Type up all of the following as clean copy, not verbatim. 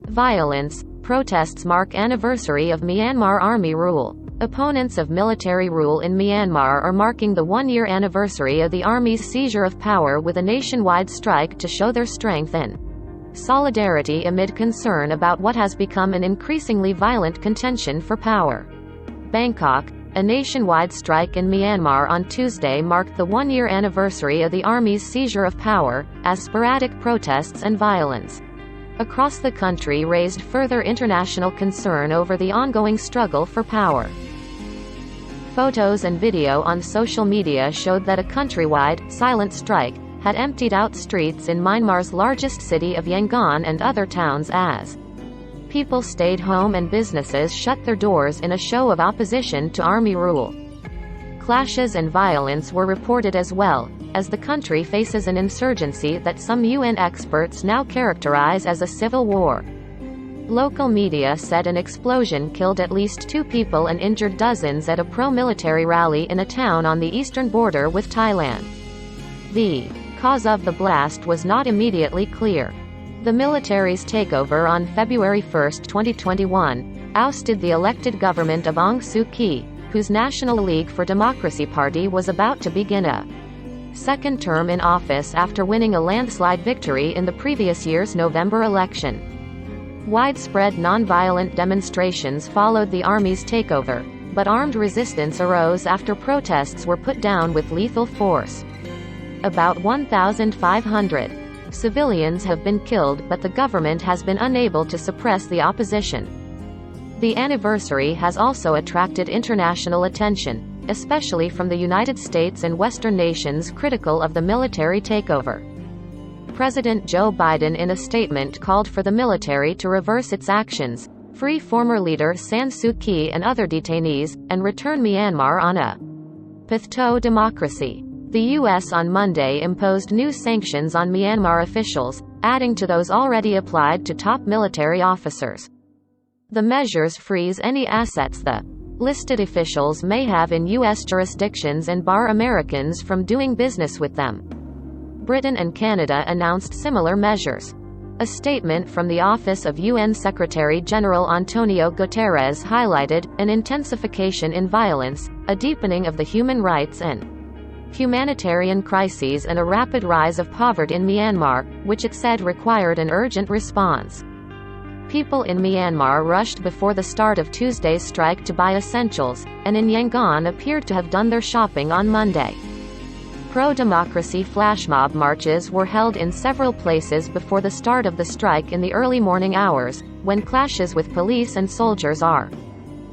Violence. Protests mark anniversary of Myanmar army rule. Opponents of military rule in Myanmar are marking the one-year anniversary of the army's seizure of power with a nationwide strike to show their strength and solidarity amid concern about what has become an increasingly violent contention for power. Bangkok. A nationwide strike in Myanmar on Tuesday marked the one-year anniversary of the army's seizure of power, as sporadic protests and violence across the country raised further international concern over the ongoing struggle for power. Photos and video on social media showed that a countrywide, silent strike had emptied out streets in Myanmar's largest city of Yangon and other towns as people stayed home and businesses shut their doors in a show of opposition to army rule. Clashes and violence were reported as well, as the country faces an insurgency that some UN experts now characterize as a civil war. Local media said an explosion killed at least 2 people and injured dozens at a pro-military rally in a town on the eastern border with Thailand. The cause of the blast was not immediately clear. The military's takeover on February 1, 2021, ousted the elected government of Aung Suu Kyi, whose National League for Democracy party was about to begin a second term in office after winning a landslide victory in the previous year's November election. Widespread nonviolent demonstrations followed the army's takeover, but armed resistance arose after protests were put down with lethal force. About 1,500 civilians have been killed, but the government has been unable to suppress the opposition. The anniversary has also attracted international attention, especially from the United States and Western nations critical of the military takeover. President Joe Biden in a statement called for the military to reverse its actions, free former leader Aung San Suu Kyi and other detainees, and return Myanmar on a path to democracy. The U.S. on Monday imposed new sanctions on Myanmar officials, adding to those already applied to top military officers. The measures freeze any assets the listed officials may have in U.S. jurisdictions and bar Americans from doing business with them. Britain and Canada announced similar measures. A statement from the Office of UN Secretary-General Antonio Guterres highlighted an intensification in violence, a deepening of the human rights and humanitarian crises and a rapid rise of poverty in Myanmar, which it said required an urgent response. People in Myanmar rushed before the start of Tuesday's strike to buy essentials, and in Yangon appeared to have done their shopping on Monday. Pro-democracy flashmob marches were held in several places before the start of the strike in the early morning hours, when clashes with police and soldiers are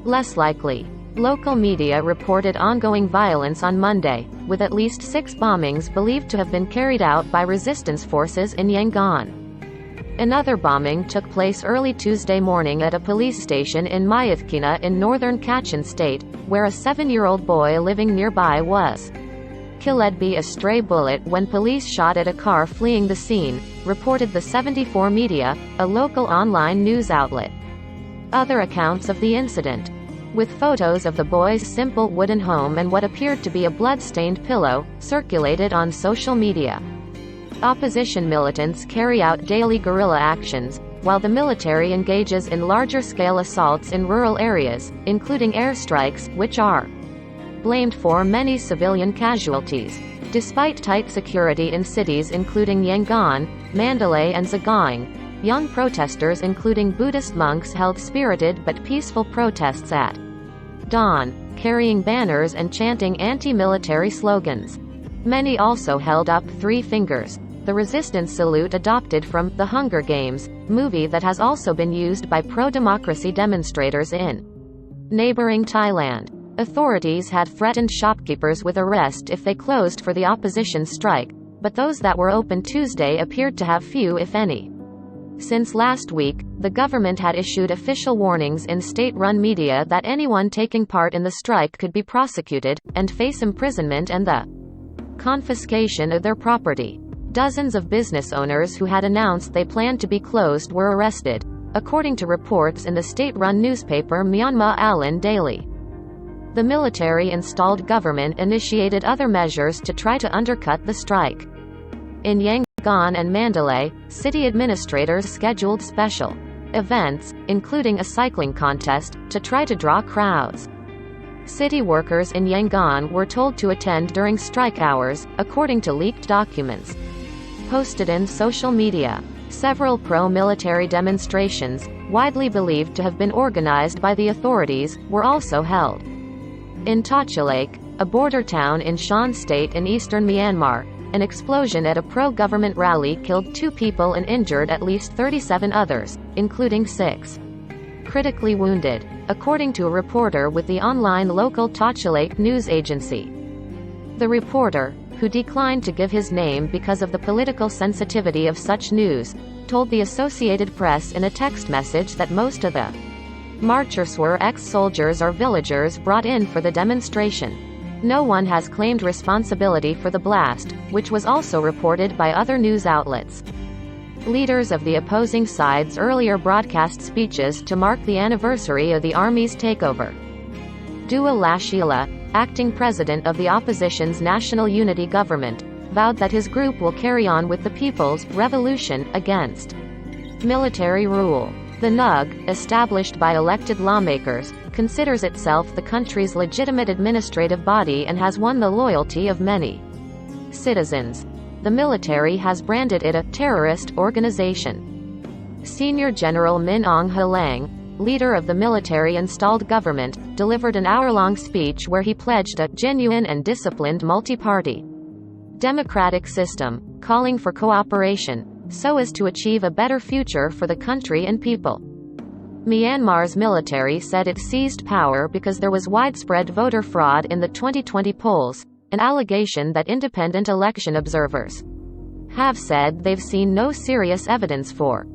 less likely. Local media reported ongoing violence on Monday, with at least 6 bombings believed to have been carried out by resistance forces in Yangon. Another bombing took place early Tuesday morning at a police station in Myitkyina in northern Kachin state, where a 7-year-old boy living nearby was killed by a stray bullet when police shot at a car fleeing the scene, reported the 74 Media, a local online news outlet. Other accounts of the incident, with photos of the boy's simple wooden home and what appeared to be a blood-stained pillow, circulated on social media. Opposition militants carry out daily guerrilla actions, while the military engages in larger-scale assaults in rural areas, including airstrikes, which are blamed for many civilian casualties. Despite tight security in cities including Yangon, Mandalay and Sagaing, young protesters including Buddhist monks held spirited but peaceful protests at dawn, carrying banners and chanting anti-military slogans. Many also held up 3 fingers, the resistance salute adopted from The Hunger Games movie that has also been used by pro-democracy demonstrators in neighboring Thailand. Authorities had threatened shopkeepers with arrest if they closed for the opposition strike, but those that were open Tuesday appeared to have few if any. Since last week, the government had issued official warnings in state-run media that anyone taking part in the strike could be prosecuted, and face imprisonment and the confiscation of their property. Dozens of business owners who had announced they planned to be closed were arrested, according to reports in the state-run newspaper Myanmar Allen Daily. The military-installed government initiated other measures to try to undercut the strike. In Yangon and Mandalay, city administrators scheduled special events, including a cycling contest, to try to draw crowds. City workers in Yangon were told to attend during strike hours, according to leaked documents posted in social media. Several pro-military demonstrations, widely believed to have been organized by the authorities, were also held. In Tachalake, a border town in Shan State in eastern Myanmar, an explosion at a pro-government rally killed 2 people and injured at least 37 others, including 6 critically wounded, according to a reporter with the online local Tachalake news agency. The reporter, who declined to give his name because of the political sensitivity of such news, told the Associated Press in a text message that most of the marchers were ex-soldiers or villagers brought in for the demonstration. No one has claimed responsibility for the blast, which was also reported by other news outlets. Leaders of the opposing sides earlier broadcast speeches to mark the anniversary of the army's takeover. Dua Lashila, acting president of the opposition's National Unity Government, vowed that his group will carry on with the people's revolution against military rule. The NUG, established by elected lawmakers, considers itself the country's legitimate administrative body and has won the loyalty of many citizens. The military has branded it a terrorist organization. Senior General Min Aung Hlaing, leader of the military-installed government, delivered an hour-long speech where he pledged a genuine and disciplined multi-party democratic system, calling for cooperation, so as to achieve a better future for the country and people. Myanmar's military said it seized power because there was widespread voter fraud in the 2020 polls, an allegation that independent election observers have said they've seen no serious evidence for.